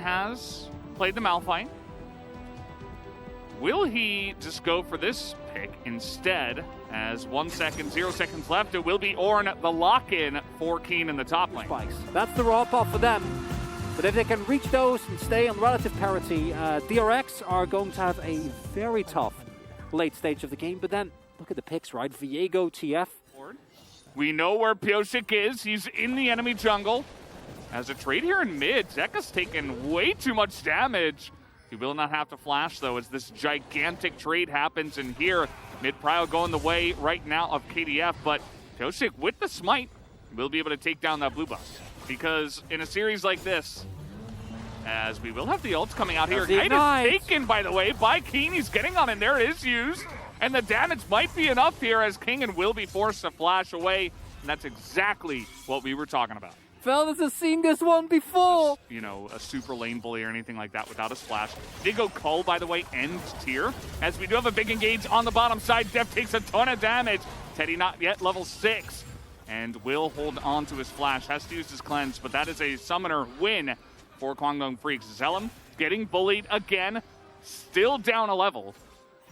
has played the Malphite. Will he just go for this pick instead? As 1 second, 0 seconds left, it will be Ornn, the lock-in for Keen in the top lane. Spikes. That's the raw pot for them. But if they can reach those and stay on relative parity, DRX are going to have a very tough late stage of the game. But then, look at the picks, right? Viego, TF. We know where Pyosik is. He's in the enemy jungle. As a trade here in mid, Zeka's taken way too much damage. He will not have to flash, though, as this gigantic trade happens. And here, mid-prio going the way right now of KDF. But Pyosik, with the smite, will be able to take down that blue buff. Because in a series like this, as we will have the ults coming out here. Kite is taken, by the way, by Keen. He's getting on, and there it is used. And the damage might be enough here as Kingen will be forced to flash away. And that's exactly what we were talking about. Fellas have seen this one before. Just, you know, a super lane bully or anything like that without a splash. Did go Cull, by the way, end tier. As we do have a big engage on the bottom side. Def takes a ton of damage. Teddy not yet level 6. And will hold on to his flash. Has to use his cleanse, but that is a summoner win for Kwangdong Freaks. Zellum getting bullied again. Still down a level.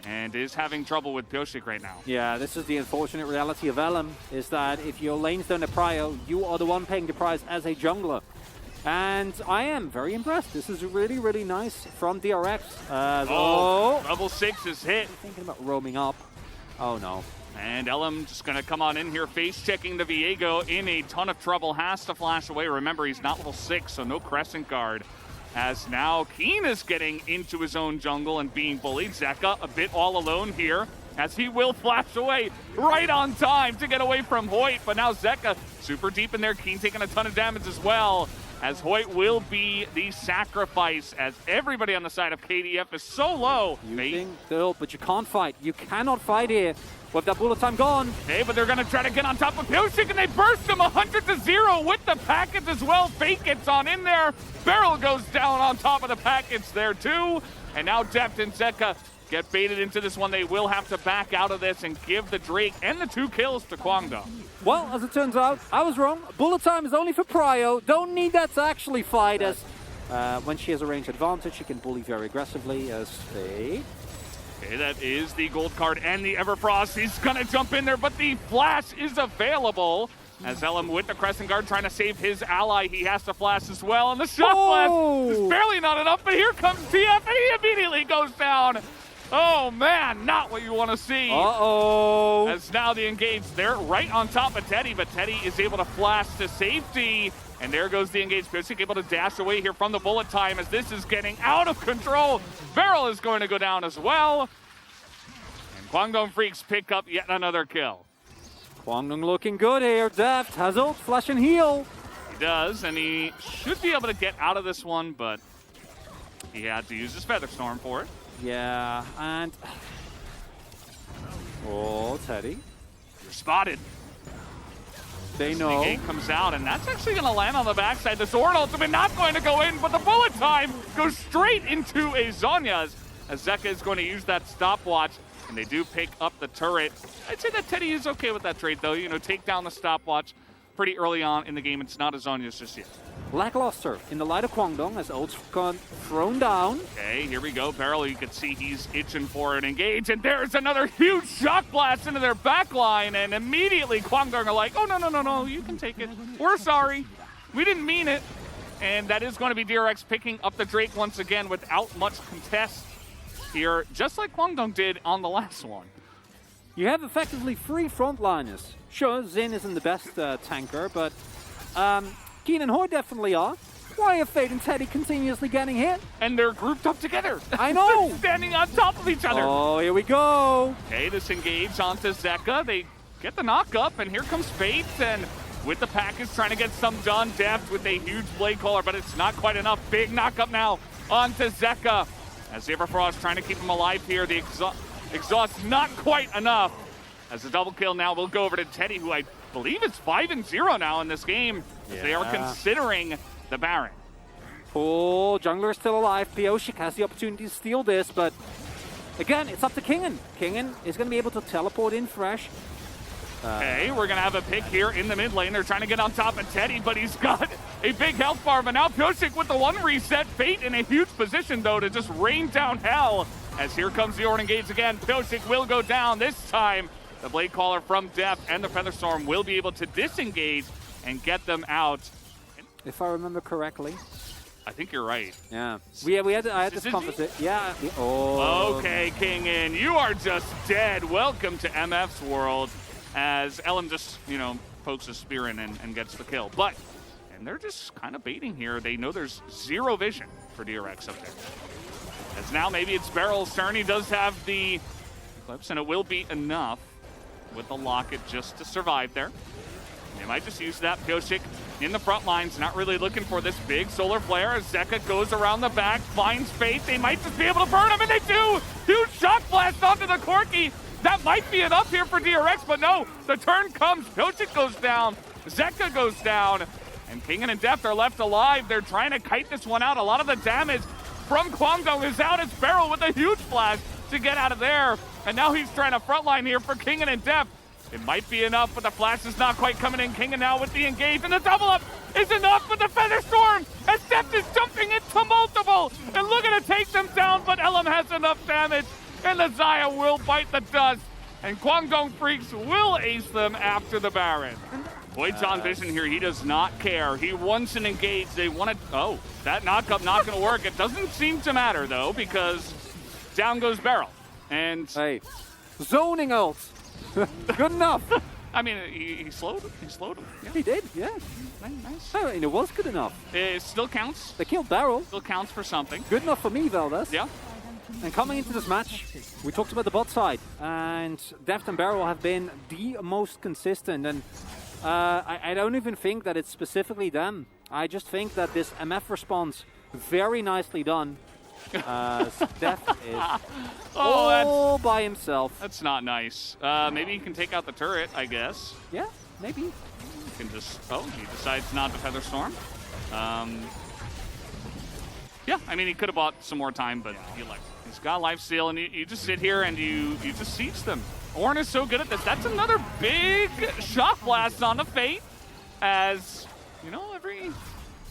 And is having trouble with Pyosik right now. Yeah, this is the unfortunate reality of LM, is that if your lane's down a prio, you are the one paying the price as a jungler. And I am very impressed. This is really, really nice from DRX. Level 6 is hit. Thinking about roaming up. Oh no. And LM just going to come on in here, face-checking the Viego in a ton of trouble. Has to flash away. Remember, he's not level 6, so no Crescent Guard. As now Keen is getting into his own jungle and being bullied. Zeka a bit all alone here, as he will flash away right on time to get away from Hoyt. But now Zeka super deep in there. Keen taking a ton of damage as well, as Hoyt will be the sacrifice, as everybody on the side of KDF is so low. Using the ult, but you can't fight. You cannot fight here with that bullet time gone. Okay, but they're going to try to get on top of Pyosik, and they burst him 100-0 with the package as well. Fake gets on in there. Barrel goes down on top of the package there too. And now Deft and Zeka get baited into this one. They will have to back out of this and give the Drake and the 2 kills to Kwangdong. Well, as it turns out, I was wrong. Bullet time is only for prio. Don't need that to actually fight, as when she has a range advantage, she can bully very aggressively as a... Okay, that is the gold card and the Everfrost. He's going to jump in there, but the flash is available. As LM with the Crescent Guard trying to save his ally, he has to flash as well. And the shot blast is barely not enough, but here comes TF, and he immediately goes down. Oh, man, not what you want to see. Uh-oh. As now the engage, they're right on top of Teddy, but Teddy is able to flash to safety. And there goes the engage. Pyosik able to dash away here from the bullet time, as this is getting out of control. Barrel is going to go down as well. And Kwangdong Freaks pick up yet another kill. Kwangdong looking good here. Deft has ult, flash and heal. He does, and he should be able to get out of this one, but he had to use his Feather Storm for it. Yeah, and... Oh, Teddy. You're spotted. They know. The gate comes out, and that's actually going to land on the backside. The Sword ultimate not going to go in, but the bullet time goes straight into a Zhonya's, as Zeka is going to use that stopwatch, and they do pick up the turret. I'd say that Teddy is okay with that trade, though. You know, take down the stopwatch pretty early on in the game. It's not a Zhonya's just yet. Lackluster in the light of Kwangdong as ult's gone thrown down. Okay, here we go. Barrel, you can see he's itching for an engage, and there's another huge shock blast into their back line, and immediately Kwangdong are like, oh, no, you can take it. We're sorry. We didn't mean it. And that is going to be DRX picking up the Drake once again without much contest here, just like Kwangdong did on the last one. You have effectively 3 frontliners. Sure, Xin isn't the best tanker, but Keen and Hoy definitely are. Why are Fade and Teddy continuously getting hit? And they're grouped up together. I know. They're standing on top of each other. Oh, here we go. Okay, this engage onto Zeka. They get the knock up, and here comes Fate, and with the package trying to get some done. Deft with a huge blade caller, but it's not quite enough. Big knock up now onto Zeka. As the Everfrost trying to keep him alive here. The exhaust not quite enough. As the double kill now will go over to Teddy, who I believe is 5-0 now in this game. Yeah. They are considering the Baron. Oh, jungler is still alive. Pyosik has the opportunity to steal this, but again, it's up to Kingen. Kingen is going to be able to teleport in fresh. Okay, we're going to have a pick here in the mid lane. They're trying to get on top of Teddy, but he's got a big health bar. But now Pyosik with the one reset. Fate in a huge position, though, to just rain down hell. As here comes the Ord Engage again. Pyosik will go down. This time, the Blade Caller from Def and the Featherstorm will be able to disengage and get them out. If I remember correctly. I think you're right. Yeah. I had this conversation. Yeah. Oh. Okay, Kingin, you are just dead. Welcome to MF's world. As Ellum just, pokes a spear in and gets the kill. And they're just kind of baiting here. They know there's zero vision for DRX up there. As now maybe it's Barrel's turn. He does have the Eclipse, and it will be enough with the Locket just to survive there. They might just use that. Pyosik in the front lines, not really looking for this big solar flare as Zeka goes around the back, finds Fate. They might just be able to burn him, and they do! Huge shock blast onto the Corki. That might be enough here for DRX, but no, the turn comes. Pyosik goes down, Zeka goes down, and Kingin and Deft are left alive. They're trying to kite this one out. A lot of the damage from Kwangdong is out. It's Barrel with a huge flash to get out of there. And now he's trying to frontline here for Kingin and Deft. It might be enough, but the flash is not quite coming in. Kingin now with the engage, and the double up is enough with the Featherstorm. As Deft is jumping into multiple and looking to take them down, but Ellum has enough damage. And the Xayah will bite the dust, and Kwangdong Freaks will ace them after the Baron. Void's on vision here. He does not care. He wants an engage. They want to... Oh, that knock-up not going to work. It doesn't seem to matter, though, because down goes Barrel. And... Hey, zoning ult. Good enough. I mean, he slowed him. Yeah. He did, yeah. Nice. I mean, it was good enough. It still counts. They killed Barrel. Still counts for something. Good enough for me, Valdez. Yeah. And coming into this match, we talked about the bot side, and Deft and Barrel have been the most consistent, and I don't even think that it's specifically them. I just think that this MF response, very nicely done. Deft is all by himself. That's not nice. Maybe he can take out the turret, I guess. Yeah, maybe. He can just... Oh, he decides not to Featherstorm. Yeah, I mean, he could have bought some more time, but he's got lifesteal, and you just sit here and you just siege them. Ornn is so good at this. That's another big shock blast on the Fate, as,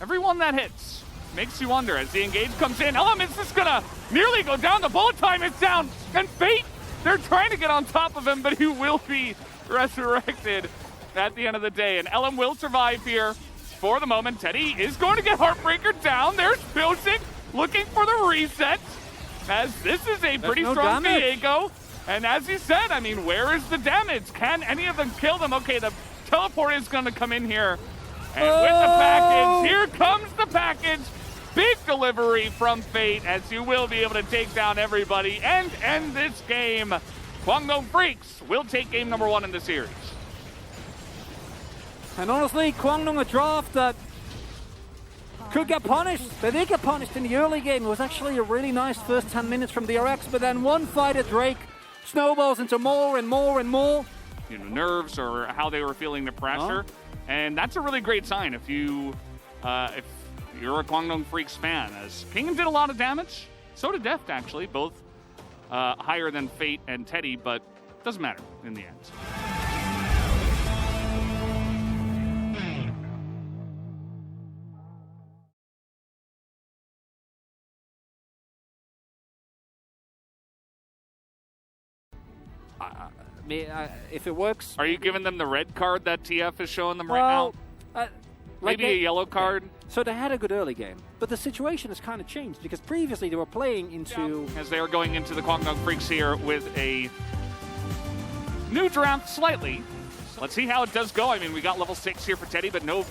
everyone that hits makes you wonder. As the engage comes in, Ellum is just going to nearly go down. The bullet time is down, and Fate, they're trying to get on top of him, but he will be resurrected at the end of the day, and Ellum will survive here. For the moment, Teddy is going to get Heartbreaker down. There's Pyosik looking for the reset, as this is a pretty strong Viego. And as he said, I mean, where is the damage? Can any of them kill them? Okay, the teleport is going to come in here. And with the package, here comes the package. Big delivery from Fate, as you will be able to take down everybody and end this game. Kwangdong Freaks will take game number 1 in the series. And honestly, Kwangdong, a draft that could get punished. They did get punished in the early game. It was actually a really nice first 10 minutes from DRX, but then one fight at Drake snowballs into more and more and more. Nerves or how they were feeling the pressure. And that's a really great sign if you're a Kwangdong Freaks fan, as Kingin did a lot of damage. So did Deft, actually. Both higher than Fate and Teddy, but doesn't matter in the end. If it works... Are you giving them the red card that TF is showing them right now? Maybe a yellow card? So they had a good early game, but the situation has kind of changed, because previously they were playing into... As they are going into the Kwangdong Freaks here with a new draft slightly. Let's see how it does go. I mean, we got level 6 here for Teddy, but no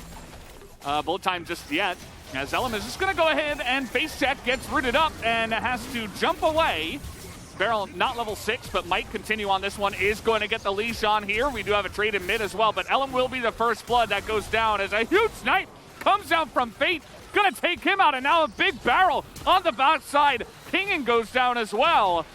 bullet time just yet. As Ellum is just going to go ahead and face check, gets rooted up, and has to jump away. Barrel not level 6, but might continue on this one, is going to get the leash on here. We do have a trade in mid as well, but Ellum will be the first blood that goes down as a huge snipe comes down from Fate. Gonna take him out, and now a big Barrel on the backside. Kingin goes down as well.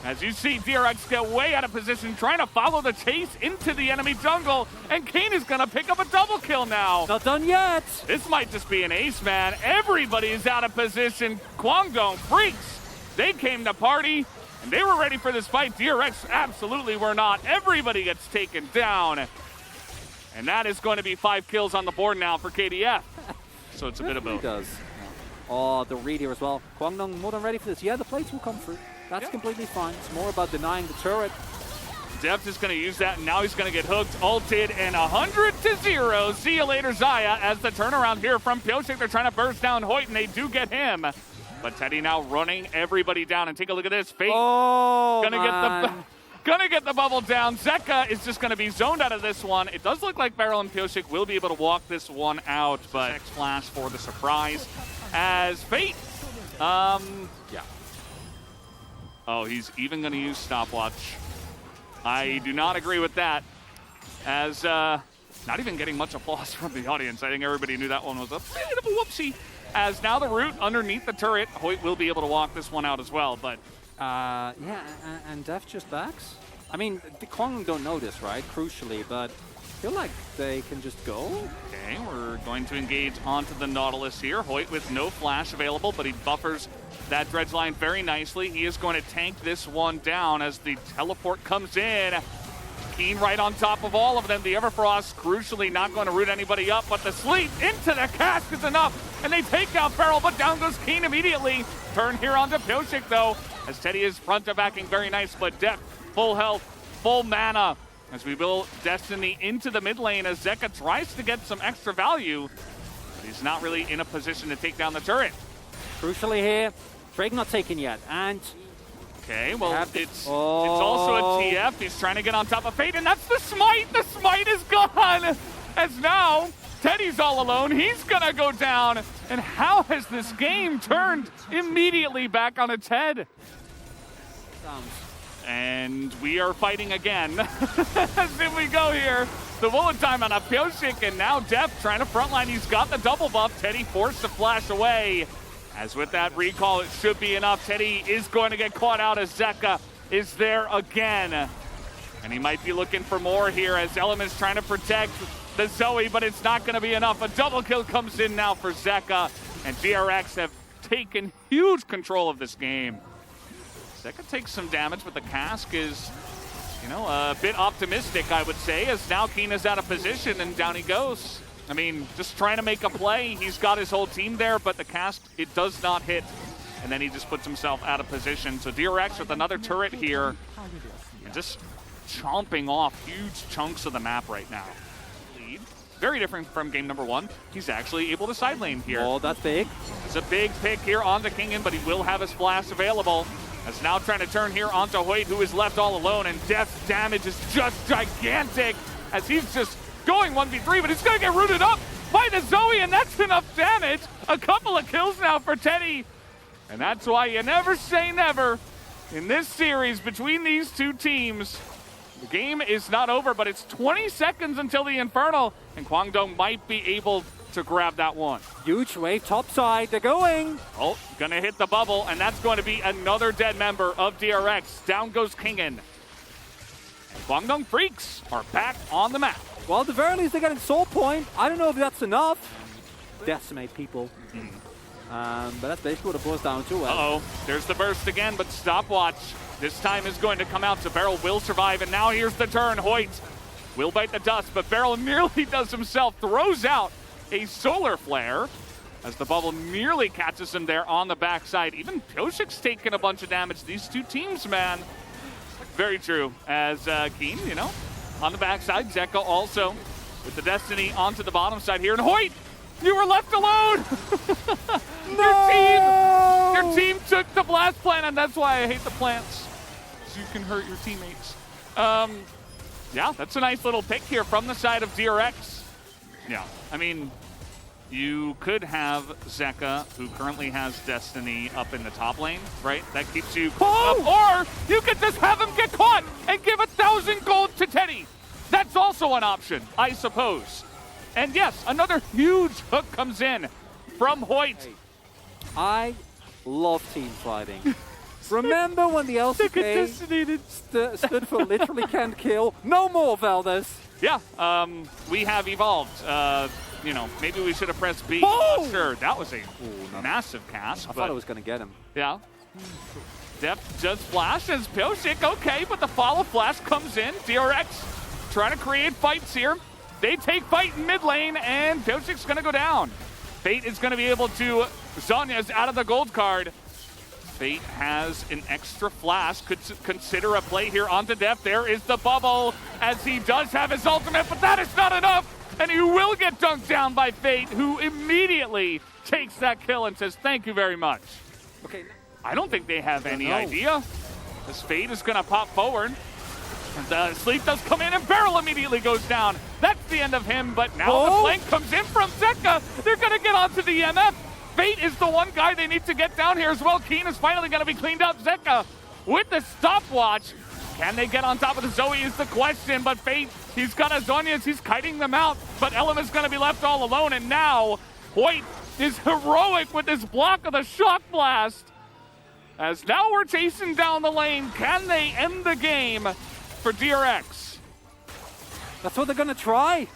As you see, DRX get way out of position, trying to follow the chase into the enemy jungle, and Kane is gonna pick up a double kill now. Not done yet. This might just be an ace, man. Everybody is out of position. Kwangdong Freaks, they came to party. And they were ready for this fight. DRX absolutely were not. Everybody gets taken down. And that is going to be 5 kills on the board now for KDF. So it's a bit of both. Does. Oh, the read here as well. Kwangdong more than ready for this. Yeah, the plates will come through. That's completely fine. It's more about denying the turret. Deft is going to use that, and now he's going to get hooked, ulted, and 100-0. See you later, Zaya, as the turnaround here from Pyosik. They're trying to burst down Hoyt, and they do get him. But Teddy now running everybody down, and take a look at this. Fate gonna get the bubble down. Zeka is just gonna be zoned out of this one. It does look like Beryl and Pyosik will be able to walk this one out, but X Flash for the surprise as Fate. Yeah. Oh, he's even gonna use stopwatch. I do not agree with that, as not even getting much applause from the audience. I think everybody knew that one was a bit of a whoopsie. As now the root underneath the turret, Hoyt will be able to walk this one out as well, but... yeah, and Def just backs. I mean, the Kwang don't know this, right, crucially, but I feel like they can just go. Okay, we're going to engage onto the Nautilus here. Hoyt with no flash available, but he buffers that dredge line very nicely. He is going to tank this one down as the teleport comes in. Keen right on top of all of them. The Everfrost crucially not going to root anybody up, but the sleep into the cask is enough. And they take out Beryl, but down goes Keen immediately. Turn here onto Pyosik though, as Teddy is front to backing very nice, but Def, full health, full mana. As we will Destiny into the mid lane as Zeka tries to get some extra value, but he's not really in a position to take down the turret. Crucially here, Drake not taken yet, and... Okay, well, it's also a TF. He's trying to get on top of Fate, and that's the smite! The smite is gone! As now, Teddy's all alone. He's gonna go down. And how has this game turned immediately back on its head? And we are fighting again. As in we go here. The bullet time on a Pyosik, and now Def trying to frontline. He's got the double buff. Teddy forced to flash away. As with that recall, it should be enough. Teddy is going to get caught out as Zeka is there again. And he might be looking for more here as Element's trying to protect the Zoe, but it's not going to be enough. A double kill comes in now for Zeka, and DRX have taken huge control of this game. Zeka takes some damage, but the cask is, you know, a bit optimistic, I would say, as now Keen is out of position and down he goes. I mean, just trying to make a play. He's got his whole team there, but the cast, it does not hit. And then he just puts himself out of position. So DRX with another turret here, and just chomping off huge chunks of the map right now. Lead, very different from game number 1. He's actually able to side lane here. Oh, that's big. It's a big pick here onto Kingen, but he will have his flash available. As now trying to turn here onto Hoyt, who is left all alone, and Def's damage is just gigantic as he's just going 1v3, but he's going to get rooted up by the Zoe, and that's enough damage. A couple of kills now for Teddy. And that's why you never say never in this series between these two teams. The game is not over, but it's 20 seconds until the Infernal, and Kwangdong might be able to grab that one. Huge wave topside, they're going. Oh, gonna hit the bubble, and that's going to be another dead member of DRX. Down goes Kingen. Kwangdong Freaks are back on the map. Well, at the very least, they're getting soul point. I don't know if that's enough. Decimate people. But that's basically what it boils down to. Uh-oh, there's the burst again, but stopwatch this time is going to come out, so Beryl will survive, and now here's the turn. Hoyt will bite the dust, but Beryl nearly does himself, throws out a solar flare as the bubble nearly catches him there on the backside. Even Pyosik's taking a bunch of damage. These two teams, man. Very true. As Keen, you know, on the backside, Zeka also with the Destiny onto the bottom side here. And Hoyt, you were left alone! No! Your team took the blast plant, and that's why I hate the plants. So you can hurt your teammates. Yeah, that's a nice little pick here from the side of DRX. Yeah, I mean, you could have Zeka, who currently has Destiny up in the top lane, right? That keeps you up. Or you could just have him get caught and give 1,000 gold to Teddy. That's also an option, I suppose. And yes, another huge hook comes in from Hoyt. I love team fighting. Remember when the LCK stood for literally can't kill? No more, Valdez. Yeah, we have evolved. You know, maybe we should have pressed B. Oh! Not sure. That was a massive cast. I thought I was going to get him. Yeah. Depth does flash as Pyosik, okay, but the follow flash comes in. DRX trying to create fights here. They take fight in mid lane, and Pyosik's gonna go down. Fate is gonna be able to, Zonya's out of the gold card. Fate has an extra flash, could consider a play here onto Depth. There is the bubble, as he does have his ultimate, but that is not enough, and he will get dunked down by Fate, who immediately takes that kill and says, thank you very much. Okay. I don't think they have any idea. This Fate is gonna pop forward. And the sleep does come in, and Beryl immediately goes down. That's the end of him, but now the flank comes in from Zeka. They're gonna get onto the MF. Fate is the one guy they need to get down here as well. Keen is finally gonna be cleaned up. Zeka with the stopwatch. Can they get on top of the Zoe is the question, but Fate, he's got a Zonias, he's kiting them out, but Elam is gonna be left all alone, and now Hoyt is heroic with this block of the Shock Blast. As now we're chasing down the lane. Can they end the game for DRX? That's what they're going to try.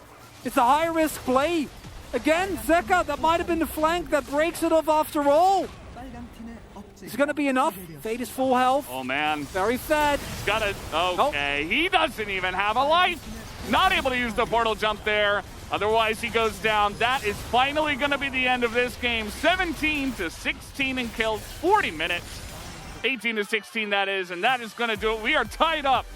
It's a high-risk play. Again, Zeka, that might have been the flank that breaks it off after all. It's going to be enough. Fate is full health. Oh, man. Very fed. He's got it. Okay, nope. He doesn't even have a life. Not able to use the portal jump there. Otherwise, he goes down. That is finally going to be the end of this game. 17-16 in kills, 40 minutes. 18-16 that is, and that is going to do it. We are tied up.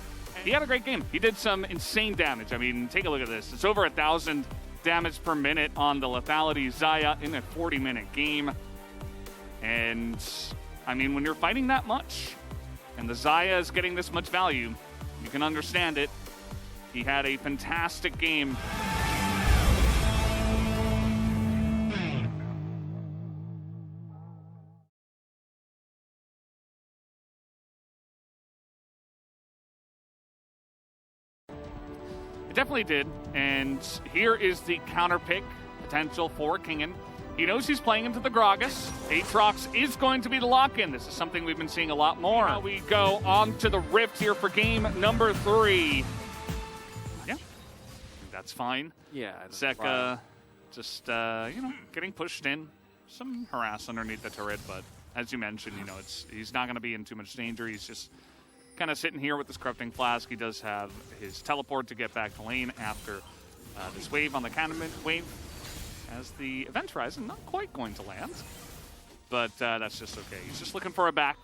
He had a great game. He did some insane damage. I mean, take a look at this. It's over 1,000 damage per minute on the lethality Xayah in a 40-minute game. And, I mean, when you're fighting that much, and the Xayah is getting this much value, you can understand it. He had a fantastic game. It definitely did, and here is the counter pick potential for Kingen. He knows he's playing into the Gragas. Aatrox is going to be the lock-in. This is something we've been seeing a lot more. Now we go on to the Rift here for game number 3. Yeah, that's fine. Yeah. Zeka just, getting pushed in. Some harass underneath the turret, but as you mentioned, he's not going to be in too much danger. He's just kind of sitting here with this Corrupting Flask. He does have his teleport to get back to lane after this wave on the cannon wave. As the Event Horizon, not quite going to land, but that's just okay. He's just looking for a back.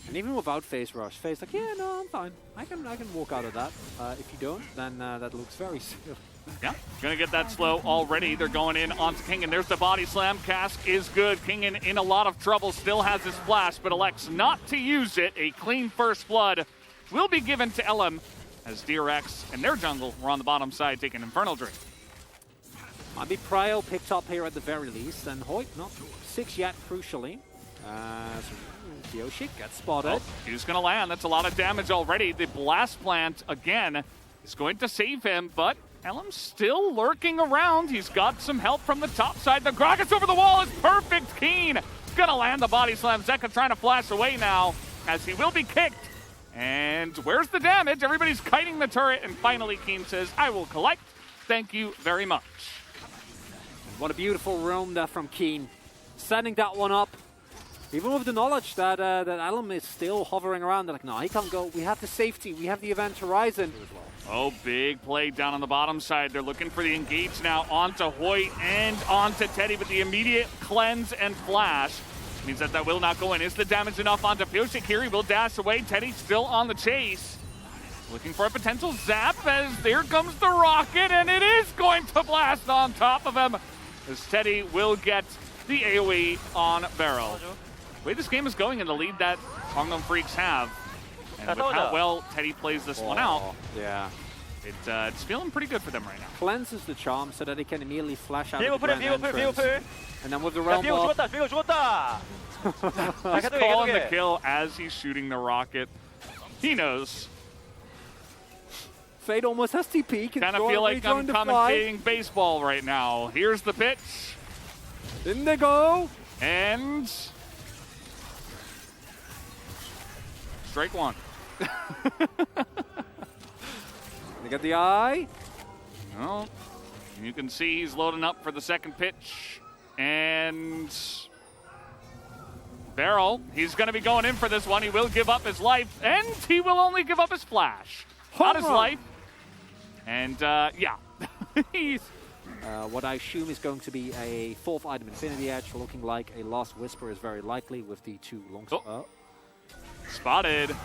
And even without Phase Rush, Phase like, yeah, no, I'm fine. I can walk out of that. If you don't, then that looks very silly. Yeah, gonna get that slow already. They're going in onto King, and there's the body slam. Cask is good. King in a lot of trouble, still has his flash, but elects not to use it. A clean first blood will be given to Elam as DRX and their jungle were on the bottom side taking Infernal Drink. Might be Prio picked up here at the very least, and Hoyt not 6 yet, crucially. Pyosik gets spotted. He's gonna land. That's a lot of damage already. The Blast Plant, again, is going to save him, but Elam's still lurking around. He's got some help from the top side. The Gragas over the wall is perfect. Keen gonna land the body slam. Zeka trying to flash away now as he will be kicked. And where's the damage? Everybody's kiting the turret, and finally Keen says, I will collect. Thank you very much. What a beautiful roam there from Keen. Setting that one up. Even with the knowledge that that Elam is still hovering around, they're like, no, he can't go. We have the safety. We have the Event Horizon. Oh, big play down on the bottom side. They're looking for the engage now onto Hoyt and onto Teddy, but the immediate cleanse and flash means that will not go in. Is the damage enough onto Pyosik here? He will dash away. Teddy still on the chase. Looking for a potential zap as there comes the rocket, and it is going to blast on top of him as Teddy will get the AoE on Beryl. The way this game is going and the lead that Gangnam Freaks have, and with how well Teddy plays this one out, yeah, it's feeling pretty good for them right now. Cleanses the charm so that he can immediately flash out of the grand entrance. And then with the realm ball, he's calling the kill as he's shooting the rocket. He knows. Fate almost has TP. Kind of feel like I'm commentating baseball right now. Here's the pitch. In they go. And strike one. They got the eye. Well, you can see he's loading up for the second pitch. And Barrel, he's going to be going in for this one. He will give up his life, and he will only give up his flash. Not his life. And, yeah. He's... what I assume is going to be a 4th item Infinity Edge, looking like a Last Whisper is very likely with the 2 long... Spotted.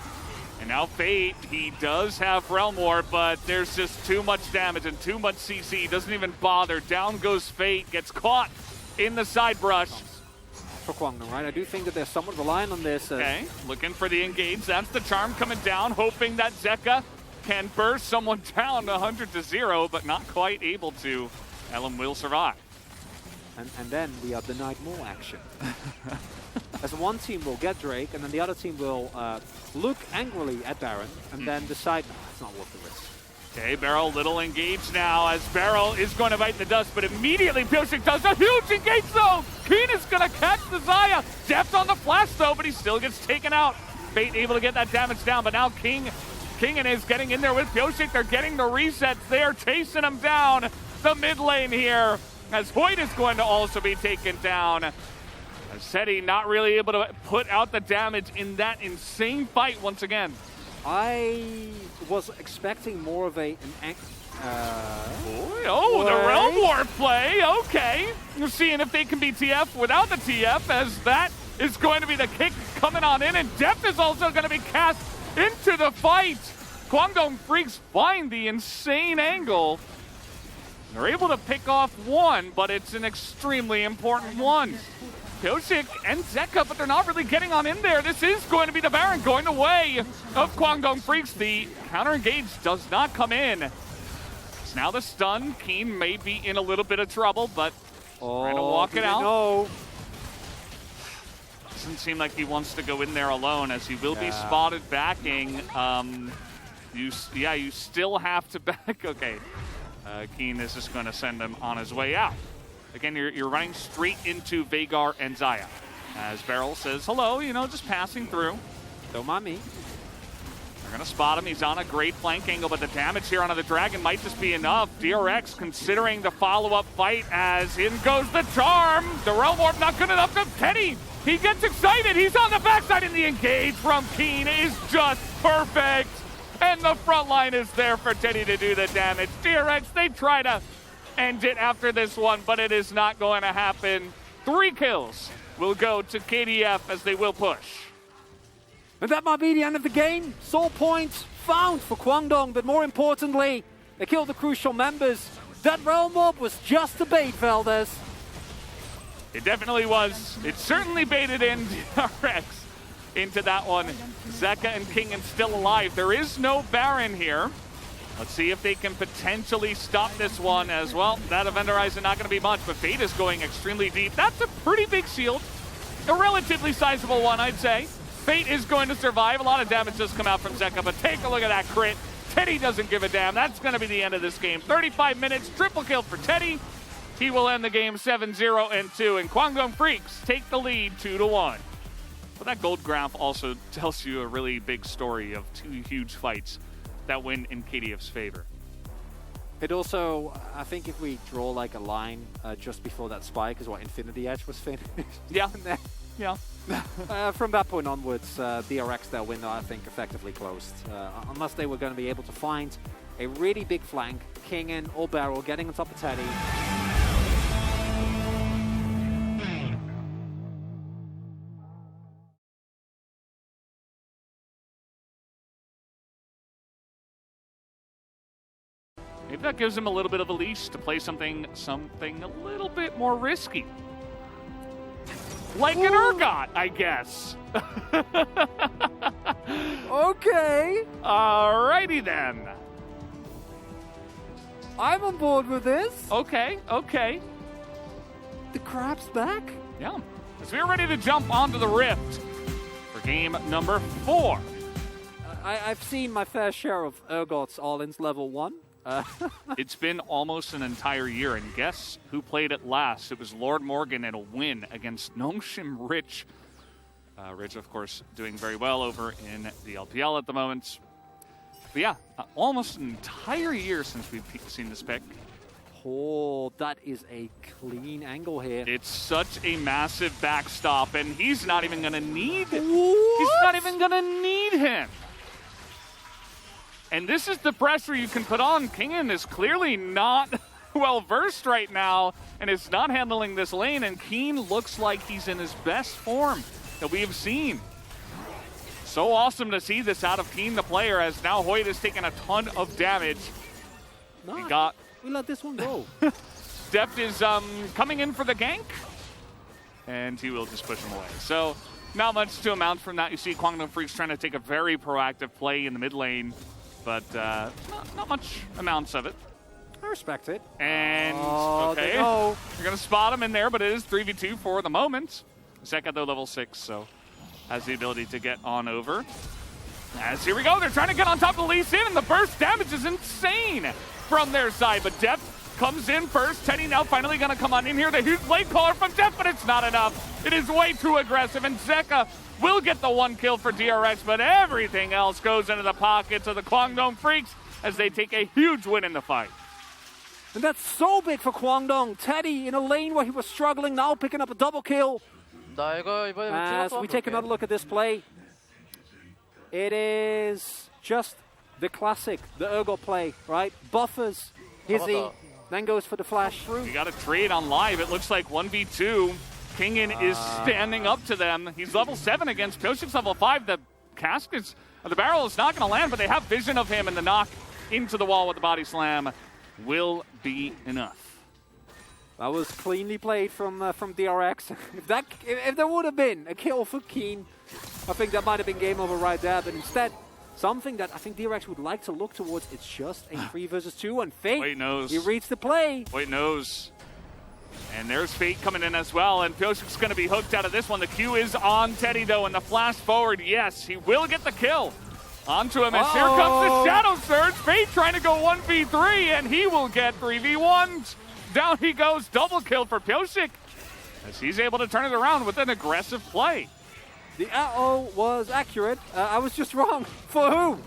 And now Fate, he does have Realm Warp, but there's just too much damage and too much CC. He doesn't even bother. Down goes Fate, gets caught in the side brush. For Kwangdong, right? I do think that they're somewhat reliant on this. Okay, looking for the engage. That's the charm coming down, hoping that Zeka can burst someone down 100-0, but not quite able to. Ellum will survive. And then we are denied more action. As one team will get Drake, and then the other team will look angrily at Baron, and then decide, no, it's not worth the risk. Okay, Barrel, little engaged now, as Barrel is going to bite the dust, but immediately Pyosik does a huge engage though! Keen is going to catch the Xayah! Deft on the flash though, but he still gets taken out. Fate able to get that damage down, but now Kingen is getting in there with Pyosik. They're getting the resets. They are chasing him down the mid lane here, as Hoyt is going to also be taken down. As Seti not really able to put out the damage in that insane fight once again. I was expecting more of the Realm Warp play, okay. You're seeing if they can be TF without the TF, as that is going to be the kick coming on in, and Deft is also going to be cast into the fight. Kwangdong Freaks find the insane angle. They're able to pick off one, but it's an extremely important one. Pyosik and Zeka, but they're not really getting on in there. This is going to be the Baron going away of Kwangdong Freaks. The counter engage does not come in. It's now the stun. Keen may be in a little bit of trouble, but trying to walk it out. No. Doesn't seem like he wants to go in there alone, as he will be spotted backing. You still have to back. Okay. Keen is just going to send him on his way out. Again, you're running straight into Veigar and Xayah. As Barrel says, hello, just passing through. Don't mind me. They're going to spot him. He's on a great flank angle, but the damage here onto the Dragon might just be enough. DRX considering the follow-up fight, as in goes the charm. The Realm Warp not good enough to Teddy. He gets excited. He's on the backside, and the engage from Keen is just perfect. And the front line is there for Teddy to do the damage. DRX, they try to end it after this one, but it is not going to happen. 3 kills will go to KDF as they will push. And that might be the end of the game. Soul points found for Kwangdong, but more importantly, they killed the crucial members. That Realm Warp was just a bait, Valdez. It definitely was. It certainly baited in DRX into that one. Zeka and Kingen still alive. There is no Baron here. Let's see if they can potentially stop this one as well. That Event Horizon not going to be much, but Fate is going extremely deep. That's a pretty big shield. A relatively sizable one, I'd say. Fate is going to survive. A lot of damage does come out from Zeka, but take a look at that crit. Teddy doesn't give a damn. That's going to be the end of this game. 35 minutes, triple kill for Teddy. He will end the game 7-0-2, and Kwangdong Freaks take the lead 2-1. But that gold graph also tells you a really big story of 2 huge fights that win in KDF's favor. It also, I think if we draw like a line just before that spike is what Infinity Edge was finished. Yeah, yeah. From that point onwards, DRX, their window, I think, effectively closed. Unless they were going to be able to find a really big flank, Kingen or Barrel getting on top of Teddy. Maybe that gives him a little bit of a leash to play something a little bit more risky. Like an Urgot, I guess. Okay. Alrighty then. I'm on board with this. Okay. The crab's back? Yeah. So we're ready to jump onto the Rift for game number 4. I've seen my fair share of Urgots all-ins level 1. It's been almost an entire year, and guess who played it last? It was Lord Morgan in a win against Nongshim Rich. Rich, of course, doing very well over in the LPL at the moment. But yeah, almost an entire year since we've seen this pick. Oh, that is a clean angle here. It's such a massive backstop, and he's not even going to need... What? He's not even going to need him. And this is the pressure you can put on. Kingen is clearly not well-versed right now and is not handling this lane, and Keen looks like he's in his best form that we have seen. So awesome to see this out of Keen, the player, as now Hoyt has taken a ton of damage. No, we let this one go. Deft is coming in for the gank, and he will just push him away. So not much to amount from that. You see Guangdong Freaks trying to take a very proactive play in the mid lane, but not much amounts of it. I respect it. And, okay, you're going to spot him in there, but it is 3v2 for the moment. Zeka, though, level 6, so has the ability to get on over. As here we go, they're trying to get on top of Lee Sin, and the burst damage is insane from their side, but Deft comes in first. Teddy now finally going to come on in here. The huge blade caller from Deft, but it's not enough. It is way too aggressive, and Zeka will get the 1 kill for DRX, but everything else goes into the pockets of the Guangdong Freaks as they take a huge win in the fight. And that's so big for Guangdong. Teddy in a lane where he was struggling, now picking up a double kill. As we take another look at this play, it is just the classic, the Urgot play, right? Buffers, Hizzy, then goes for the flash through. You got a trade on live. It looks like 1v2. Kingen is standing up to them. He's level 7 against Pyoshik's level 5. The caskets, the barrel is not going to land, but they have vision of him, and the knock into the wall with the body slam will be enough. That was cleanly played from DRX. If there would have been a kill for Keen, I think that might have been game over right there. But instead, something that I think DRX would like to look towards, it's just a 3 versus 2. And Fate, Wait knows. he reads the play. Wait knows. And there's Fate coming in as well. And Pyoshik's going to be hooked out of this one. The Q is on Teddy, though. And the flash forward, yes, he will get the kill. Onto him, as here comes the Shadow Surge. Fate trying to go 1v3, and he will get 3v1s. Down he goes, double kill for Pyoshik, as he's able to turn it around with an aggressive play. The uh-oh was accurate. I was just wrong. For who?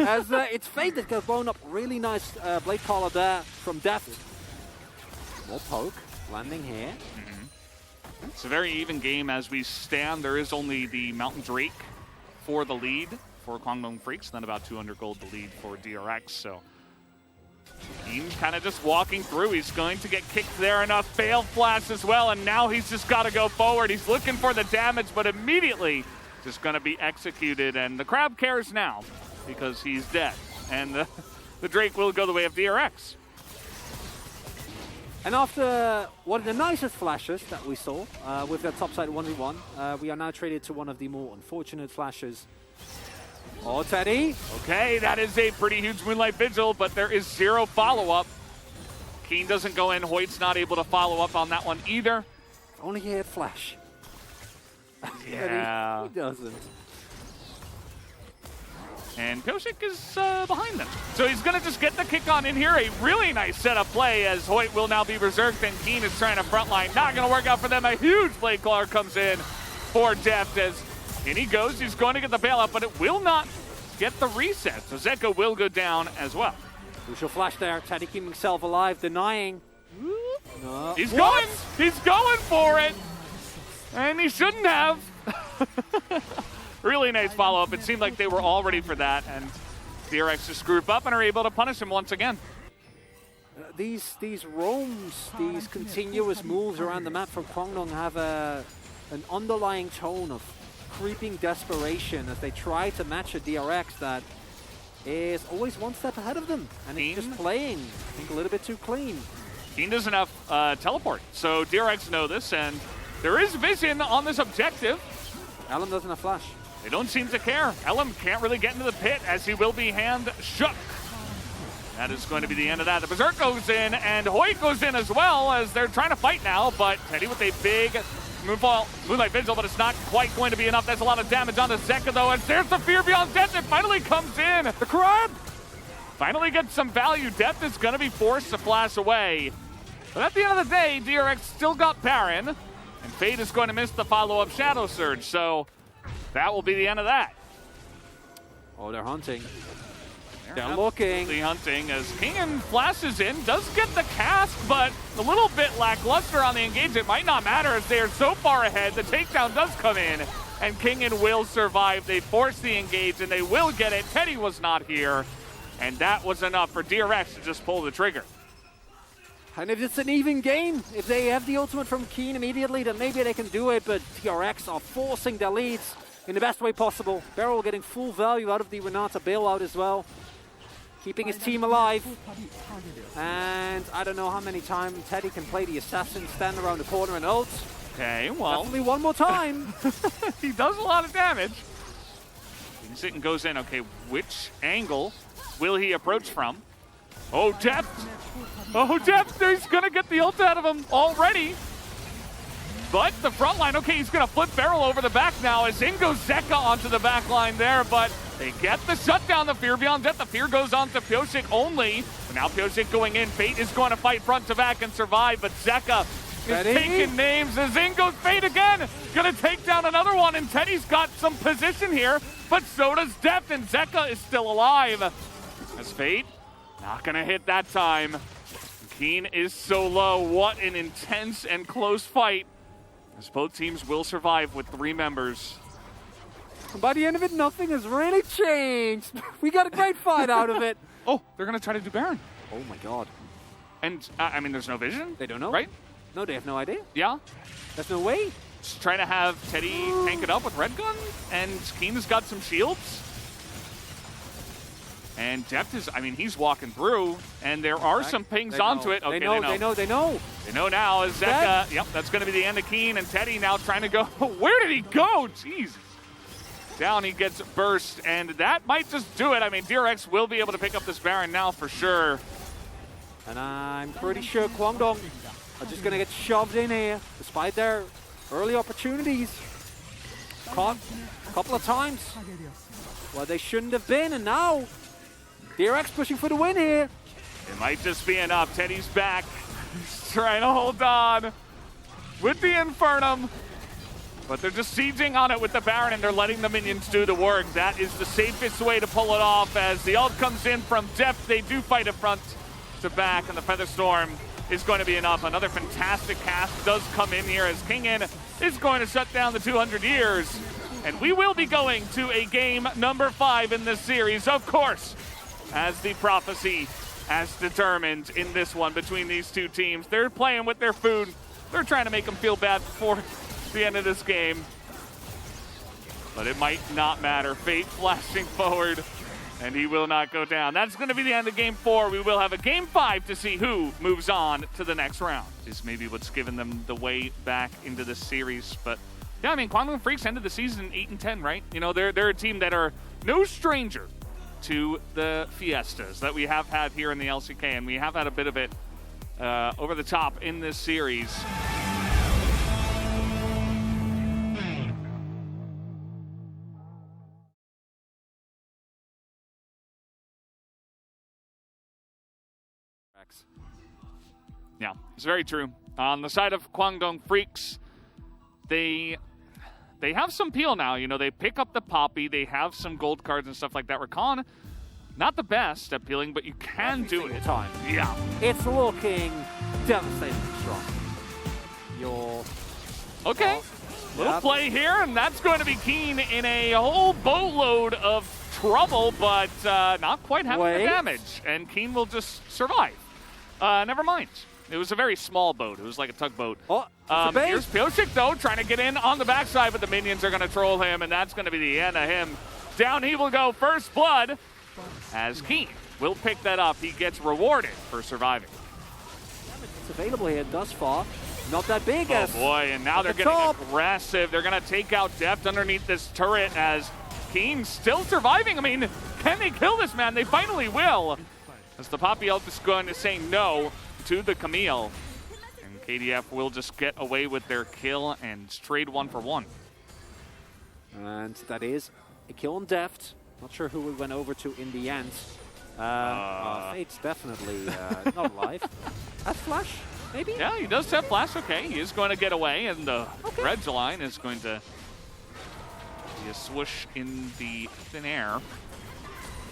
As it's Fate that got blown up. Really nice blade caller there from Deft. More poke, landing here. It's a very even game as we stand. There is only the Mountain Drake for the lead for Guangdong Freaks, then about 200 gold the lead for DRX, so Keen kind of just walking through. He's going to get kicked there, enough fail flash as well, and now he's just got to go forward. He's looking for the damage, but immediately just going to be executed, and the crab cares now because he's dead, and the Drake will go the way of DRX. And after one of the nicest flashes that we saw with that topside 1v1, we are now traded to one of the more unfortunate flashes. Oh, Teddy. Okay, that is a pretty huge Moonlight Vigil, but there is 0 follow-up. Keen doesn't go in. Hoyt's not able to follow up on that one either. Only he had flash. Yeah. He doesn't. And Pyoshik is behind them. So he's going to just get the kick on in here. A really nice setup play as Hoyt will now be berserked, and Keen is trying to frontline. Not going to work out for them. A huge blade caller comes in for Deft as in he goes. He's going to get the bailout, but it will not get the reset. So Zeka will go down as well. Crucial flash there. Teddy keeping himself alive, denying. No. He's going for it. And he shouldn't have. Really nice follow-up. It seemed like they were all ready for that, and DRX just group up and are able to punish him once again. These roams, these continuous moves around the map from Guangdong have an underlying tone of creeping desperation as they try to match a DRX that is always one step ahead of them, and it's just playing, I think, a little bit too clean. Keen doesn't have teleport, so DRX know this, and there is vision on this objective. Alum doesn't have flash. They don't seem to care. Elam can't really get into the pit as he will be hand shook. That is going to be the end of that. The Berserk goes in, and Hoyt goes in as well as they're trying to fight now, but Teddy with a big Moonlight Vigil, but it's not quite going to be enough. That's a lot of damage on the Zeka, though, and there's the Fear Beyond Death. It finally comes in. The crab finally gets some value. Death is going to be forced to flash away. But at the end of the day, DRX still got Baron, and Fate is going to miss the follow-up Shadow Surge, so that will be the end of that. Oh, they're hunting. They're They're looking. The hunting as Kingen flashes in, does get the cast, but a little bit lackluster on the engage. It might not matter as they are so far ahead. The takedown does come in, and Kingen will survive. They force the engage, and they will get it. Teddy was not here, and that was enough for DRX to just pull the trigger. And if it's an even game, if they have the ultimate from Keen immediately, then maybe they can do it, but DRX are forcing their leads in the best way possible. Beryl getting full value out of the Renata bailout as well. Keeping his team alive. And I don't know how many times Teddy can play the assassin, stand around the corner and ult. Okay, well. Definitely one more time. He does a lot of damage. Sit and goes in. Okay, which angle will he approach from? Oh, Depth. Oh, Depth. He's going to get the ult out of him already. But the front line, okay, he's going to flip Beryl over the back now as in goes Zeka onto the back line there, but they get the shutdown, the Fear Beyond Death. The Fear goes on to Pyosik only. But now Pyosik going in. Fate is going to fight front to back and survive, but Zeka is taking names as in goes Fate again. Going to take down another one, and Teddy's got some position here, but so does Depth, and Zeka is still alive. As Fate, not going to hit that time. Keen is so low. What an intense and close fight. As both teams will survive with 3 members. By the end of it, nothing has really changed. We got a great fight out of it. Oh, they're going to try to do Baron. Oh my god. And, I mean, there's no vision. They don't know? Right? No, they have no idea. Yeah. There's no way. Just trying to have Teddy tank it up with Red Gun, and Keen has got some shields. And Depth is, I mean, he's walking through, and there are some pings onto it. Okay, they know. They know now. As Zeka, yep, that's going to be the end of Keen, and Teddy now trying to go. Where did he go? Jeez. Down he gets burst, and that might just do it. I mean, DRX will be able to pick up this Baron now for sure. And I'm pretty sure Kwangdong are just going to get shoved in here, despite their early opportunities. Caught a couple of times where they shouldn't have been, and now DRX pushing for the win here. It might just be enough. Teddy's back. He's trying to hold on with the Infernum. But they're just sieging on it with the Baron, and they're letting the minions do the work. That is the safest way to pull it off. As the ult comes in from Depth, they do fight it front to back, and the Feather Storm is going to be enough. Another fantastic cast does come in here as Kingen is going to shut down the 200 years. And we will be going to a game number 5 in this series, of course, as the prophecy has determined in this one between these two teams. They're playing with their food. They're trying to make them feel bad before the end of this game. But it might not matter. Fate flashing forward, and he will not go down. That's going to be the end of game 4. We will have a game 5 to see who moves on to the next round. Is maybe what's given them the way back into this series. But yeah, I mean, Kwanlun Freaks ended the season 8-10, right? You know, they're a team that are no stranger to the fiestas that we have had here in the LCK, and we have had a bit of it over the top in this series. Yeah, it's very true. On the side of Kwangdong Freaks, they have some peel now. You know, they pick up the Poppy. They have some gold cards and stuff like that. Rakan, not the best at peeling, but you can do it. Time. Yeah. It's looking devastatingly strong. Okay. Little play here, and that's going to be Keen in a whole boatload of trouble, but not quite having the damage. And Keen will just survive. Never mind. It was a very small boat. It was like a tugboat. Here's Pyosik, though, trying to get in on the backside, but the minions are going to troll him, and that's going to be the end of him. Down he will go, first blood, as Keen will pick that up. He gets rewarded for surviving. It's available here thus far. Not that big. Oh, boy, and now they're getting aggressive. They're going to take out Depth underneath this turret as Keen's still surviving. I mean, can they kill this man? They finally will. As the Poppy ult is going to say no to the Camille. And KDF will just get away with their kill and trade 1 for 1. And that is a kill on Deft. Not sure who we went over to in the end. Fate's definitely not alive. That's Flash, maybe? Yeah, he does have Flash. Okay, he is going to get away, and the Red line is going to be a swoosh in the thin air.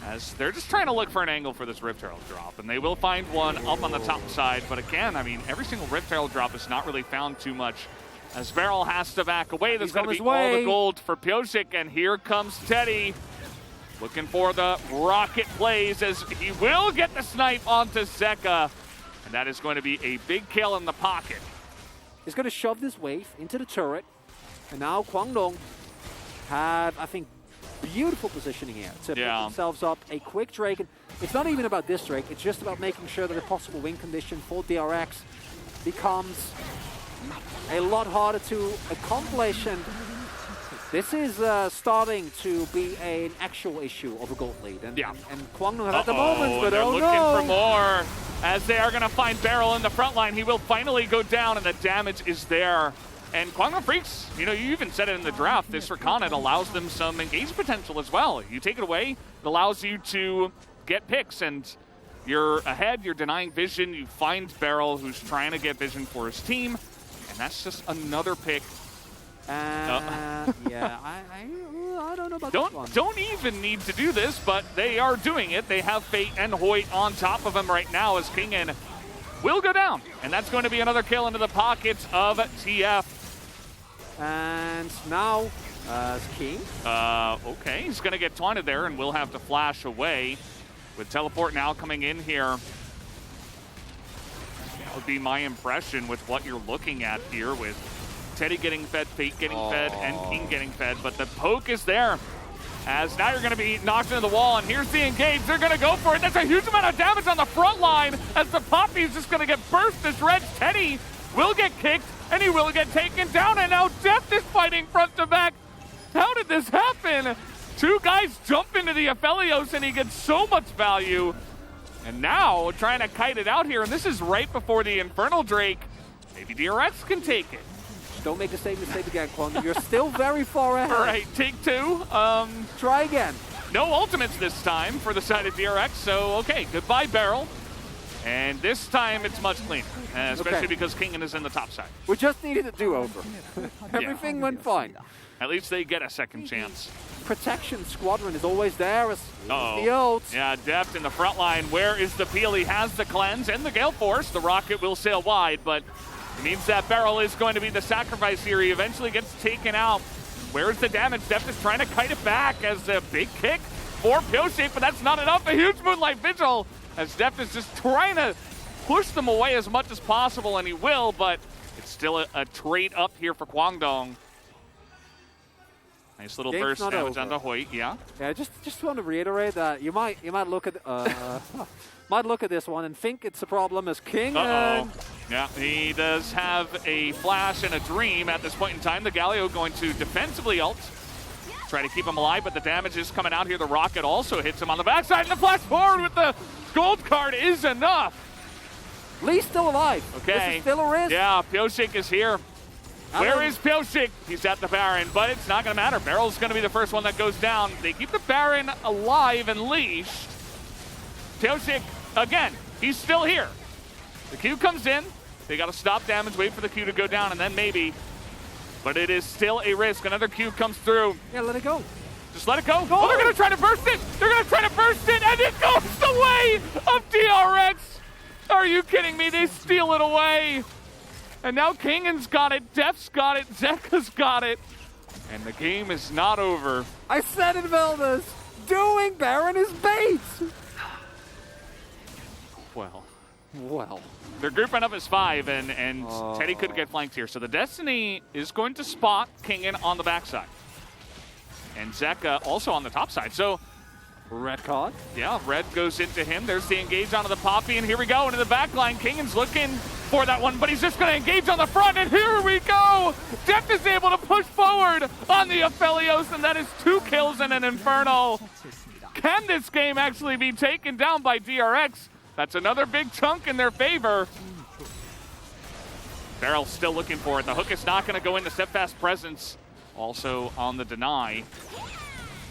as they're just trying to look for an angle for this Rift Herald drop, and they will find one up on the top side. But again, I mean, every single Rift Herald drop is not really found too much, as Beryl has to back away. That's going to be all the gold for Pyosik, and here comes Teddy. Looking for the rocket plays as he will get the snipe onto Zeka, and that is going to be a big kill in the pocket. He's going to shove this wave into the turret, and now Kwangdong have, I think, beautiful positioning here to put themselves up a quick Drake. And it's not even about this Drake, it's just about making sure that a possible win condition for DRX becomes a lot harder to accomplish, and this is starting to be an actual issue of a gold lead. And Kwangdong have at the moment, but they're looking for more, as they are going to find Beryl in the front line. He will finally go down, and the damage is there. And Kwangdong Freaks, you know, you even said it in the draft, this Rakan, it allows them some engage potential as well. You take it away, it allows you to get picks, and you're ahead, you're denying vision, you find Beryl, who's trying to get vision for his team, and that's just another pick. Yeah, I don't know about this one. Don't even need to do this, but they are doing it. They have Fate and Hoyt on top of him right now as Kingen will go down, and that's going to be another kill into the pockets of TF. And now, King. Okay, he's going to get taunted there, and will have to flash away. With Teleport now coming in here. That would be my impression with what you're looking at here, with Teddy getting fed, Fate getting fed, and King getting fed. But the poke is there, as now you're going to be knocked into the wall, and here's the engage. They're going to go for it. That's a huge amount of damage on the front line, as the Poppy is just going to get burst to shreds. Teddy will get kicked, and he will get taken down, and now Death is fighting front to back. How did this happen? Two guys jump into the Aphelios, and he gets so much value. And now trying to kite it out here, and this is right before the Infernal Drake. Maybe DRX can take it. Don't make the same mistake again, Kwangdong. You're still very far ahead. All right, take two. Try again. No ultimates this time for the side of DRX, so okay, goodbye Beryl. And this time it's much cleaner, especially because Kingen is in the top side. We just needed a do-over. Everything went fine. At least they get a second chance. Protection Squadron is always there as the ult. Yeah, Depth in the front line. Where is the peel? He has the cleanse and the Gale Force. The rocket will sail wide, but it means that Beryl is going to be the sacrifice here. He eventually gets taken out. Where's the damage? Depth is trying to kite it back as a big kick for Pyosik, but that's not enough. A huge Moonlight Vigil as Depth is just trying to push them away as much as possible, and he will, but it's still a trade up here for Kwangdong. Nice little burst damage onto Hoyt, yeah. Yeah, just want to reiterate that you might look at might look at this one and think it's a problem as King. Yeah, he does have a flash and a dream at this point in time. The Galio going to defensively ult, try to keep him alive, but the damage is coming out here. The rocket also hits him on the backside, and the flash forward with the gold card is enough. Lee's still alive. Okay. This is still a risk. Yeah, Pyosik is here. Where is Pyosik? He's at the Baron, but it's not going to matter. Beryl's going to be the first one that goes down. They keep the Baron alive and leashed. Pyosik, again, he's still here. The Q comes in. They got to stop damage, wait for the Q to go down, and then maybe. But it is still a risk. Another Q comes through. Yeah, let it go. Just let it go. Oh, they're going to try to burst it. They're going to try to burst it, and it goes the way of DRX. Are you kidding me? They steal it away. And now Kingen's got it, Def's got it, Zeka's got it. And the game is not over. I said it, Veldas. Doing Baron is bait. Well. They're grouping up as 5, and Teddy could get flanked here. So the Destiny is going to spot Kingen on the backside. And Zeka also on the top side. So Red card. Yeah, red goes into him. There's the engage onto the Poppy, and here we go into the back line. Kingen's looking for that one, but he's just going to engage on the front, and here we go! Deft is able to push forward on the Aphelios, and that is 2 kills and an Inferno. Can this game actually be taken down by DRX? That's another big chunk in their favor. Beryl still looking for it. The hook is not going to go into Steadfast Presence. Also on the deny.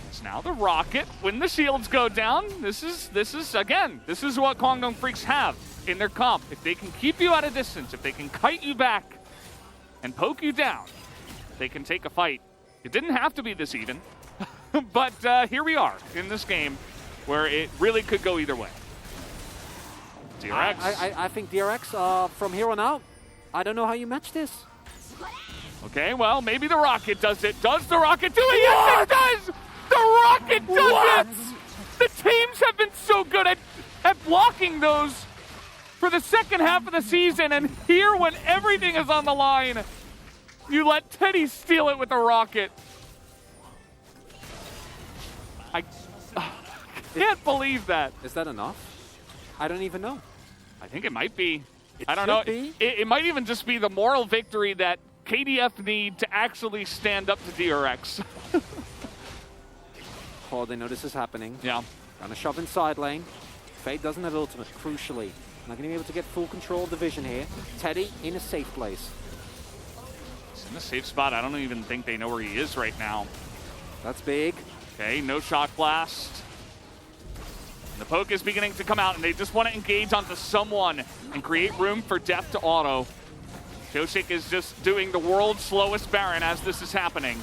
It's now the rocket. When the shields go down, this is what Kwangdong Freaks have in their comp. If they can keep you at a distance, if they can kite you back and poke you down, they can take a fight. It didn't have to be this even, but here we are in this game. where it really could go either way. DRX. I think DRX, from here on out, I don't know how you match this. Okay, well, maybe the Rocket does it. Does the Rocket do it? Yes, it does! The Rocket does it! The teams have been so good at blocking those for the second half of the season, and here, when everything is on the line, you let Teddy steal it with the Rocket. I can't believe that. Is that enough? I don't even know. I think it might be. It I don't know. should be. It might even just be the moral victory that KDF need to actually stand up to DRX. Oh, they know this is happening. Yeah. Gonna shove inside lane. Fade doesn't have ultimate, crucially. Not gonna be able to get full control of the vision here. Teddy in a safe place. He's in a safe spot. I don't even think they know where he is right now. That's big. Okay, no shock blast. And the poke is beginning to come out, and they just want to engage onto someone and create room for Def to auto. Pyosik is just doing the world's slowest Baron as this is happening.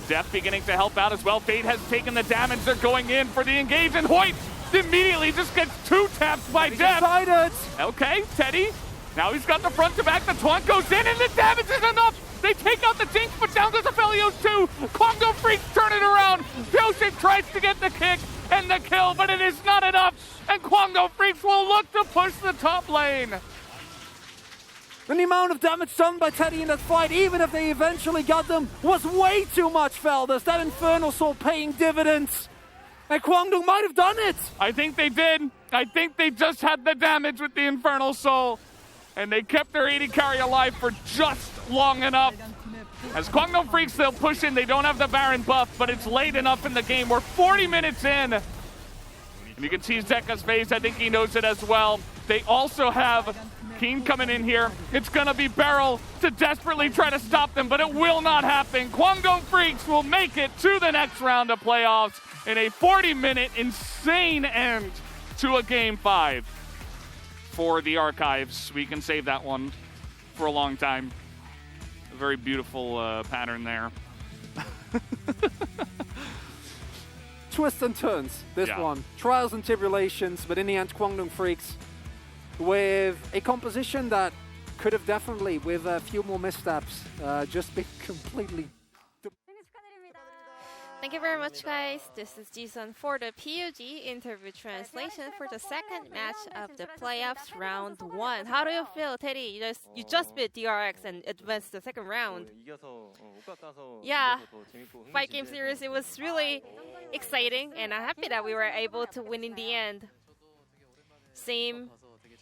Def beginning to help out as well. Fade has taken the damage. They're going in for the engage, and Hoyt immediately just gets two taps by Def. Okay, Teddy. Now he's got the front to back. The taunt goes in, and the damage is enough. They take out the Jinx, but down goes the Felios too. Kwangdo Freaks turn it around. Pyosik tries to get the kick and the kill, but it is not enough. And Kwangdo Freaks will look to push the top lane. And the amount of damage done by Teddy in that fight, even if they eventually got them, was way too much, Felders. That Infernal Soul paying dividends. And Kwangdo might have done it. I think they did. I think they just had the damage with the Infernal Soul. And they kept their 80 carry alive for just long enough. As Kwangdo Freaks, they'll push in. They don't have the Baron buff, but it's late enough in the game. We're 40 minutes in. And you can see Zeka's face. I think he knows it as well. They also have Keen coming in here. It's going to be Beryl to desperately try to stop them, but it will not happen. Kwangdo Freaks will make it to the next round of playoffs in a 40-minute insane end to a Game 5. For the archives, we can save that one for a long time. A very beautiful pattern there. Twists and turns, this one. Trials and tribulations, but in the end, Kwangdo Freaks with a composition that could have definitely, with a few more missteps, just been completely... Thank you very much, guys. This is Jisun for the PUG interview translation for the second match of the playoffs round 1. How do you feel, Teddy? You just beat DRX and advanced to the second round. Yeah, 5-game series. It was really exciting, and I'm happy that we were able to win in the end. Same.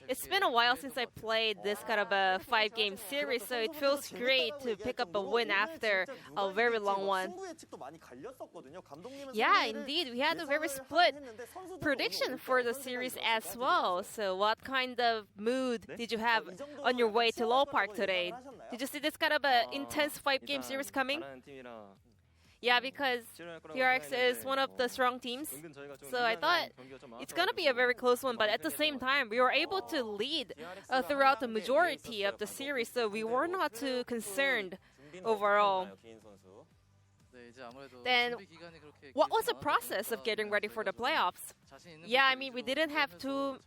It's been a while since I played this kind of a 5-game series, so it feels great to pick up a win after a very long one. Yeah, indeed. We had a very split prediction for the series as well. So what kind of mood did you have on your way to Lowell Park today? Did you see this kind of an intense 5-game series coming? Yeah, because DRX is one of the strong teams, so I thought it's going to be a very close one, but at the same time, we were able to lead throughout the majority of the series, so we were not too concerned overall. Then, what was the process of getting ready for the playoffs? Yeah, I mean, we didn't have too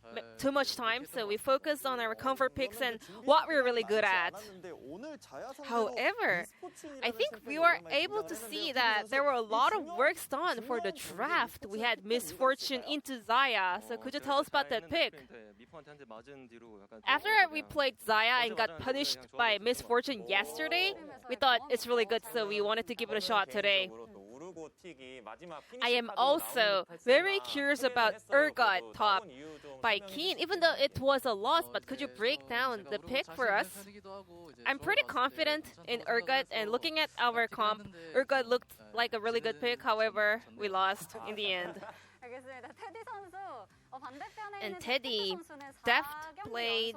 much time, so we focused on our comfort picks and what we're really good at. However, I think we were able to see that there were a lot of works done for the draft. We had Misfortune into Xayah, so could you tell us about that pick? After we played Xayah and got punished by Misfortune yesterday, we thought it's really good, so we wanted to give it a shot today. I am also very curious about Urgot top by Keen, even though it was a loss, but could you break down the pick for us? I'm pretty confident in Urgot, and looking at our comp, Urgot looked like a really good pick, however, we lost in the end. And Teddy, Deft played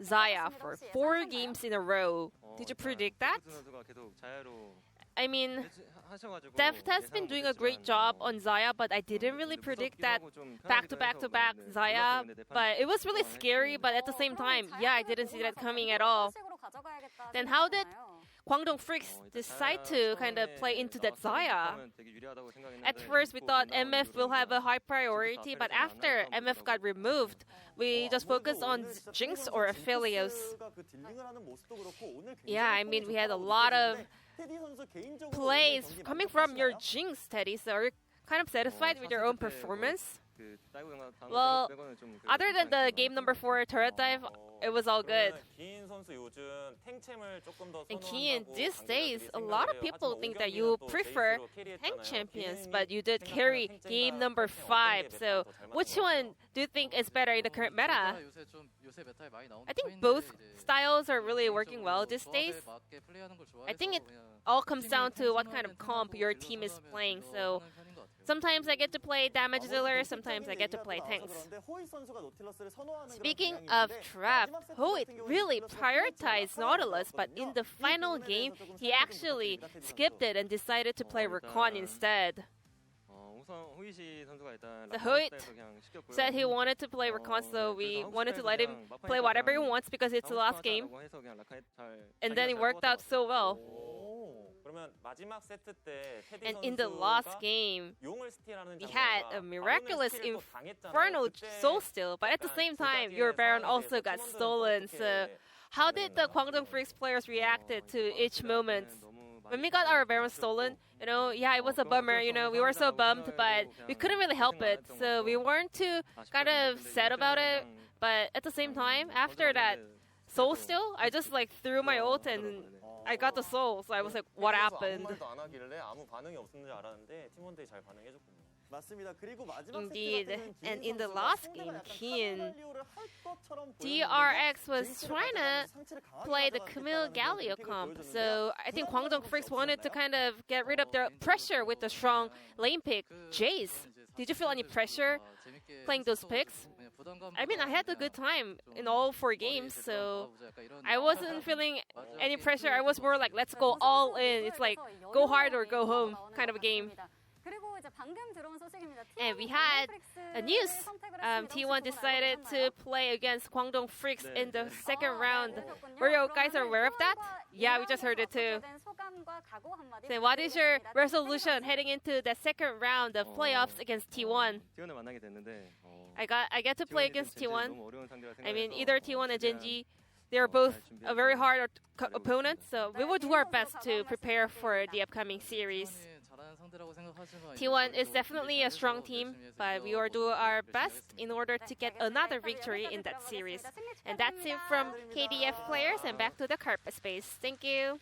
Xayah for 4 games in a row. Did you predict that? I mean, Deft has been doing a great job on Xayah, but I didn't really predict that back-to-back Xayah. But it was really scary, but at the same time, yeah, I didn't see that coming at all. Then how did Kwangdong Freaks decide to kind of play into that Zaya. At first, we thought MF will have a high priority, but after MF got removed, we just focused on Jinx or Aphelios. Yeah, I mean, we had a lot of plays coming from your Jinx, Teddy, so are you kind of satisfied with your own performance? Well, other than the game number 4 turret dive, it was all good. And Kiin, these days, a lot of people think that you prefer tank champions, but you did carry game number 5. So, which one do you think is better in the current meta? I think both styles are really working well these days. I think it all comes down to what kind of comp your team is playing. So, sometimes I get to play damage dealer, sometimes I get to play tanks. Speaking of trap, Hoyt really prioritized Nautilus, but in the final game, he actually skipped it and decided to play Recon instead. So Hoyt said he wanted to play Recon, so we wanted to let him play whatever he wants because it's the last game. And then it worked out so well. And in the last game, we had a miraculous Inferno Soul Steal, but at the same time, your Baron also got stolen. So how did the Kwangdong Freaks players reacted to each moment? When we got our Baron stolen, yeah, it was a bummer. We were so bummed, but we couldn't really help it. So we weren't too kind of sad about it. But at the same time, after that Soul Steal, I just threw my ult and I got the soul, so I was like, what happened? Indeed, and in the last game, Kiin, DRX was trying to play the Camille Galio comp, so I think Kwangdong Freaks wanted to kind of get rid of the pressure with the strong lane pick, Jace. Did you feel any pressure playing those picks? I mean, I had a good time in all 4 games, so I wasn't feeling any pressure. I was more like, let's go all in. It's like, go hard or go home kind of a game. And we had a news. T1 decided to play against Kwangdong Freaks in the second round. Were you guys aware of that? Yeah, we just heard it too. So what is your resolution heading into the second round of playoffs against T1? I get to play against T1. I mean, either T1 and Genji, they're both a very hard opponent, so we will do our best to prepare for the upcoming series. T1 is definitely a strong team, but we will do our best in order to get another victory in that series. And that's it from KDF players, and back to the carpet space. Thank you.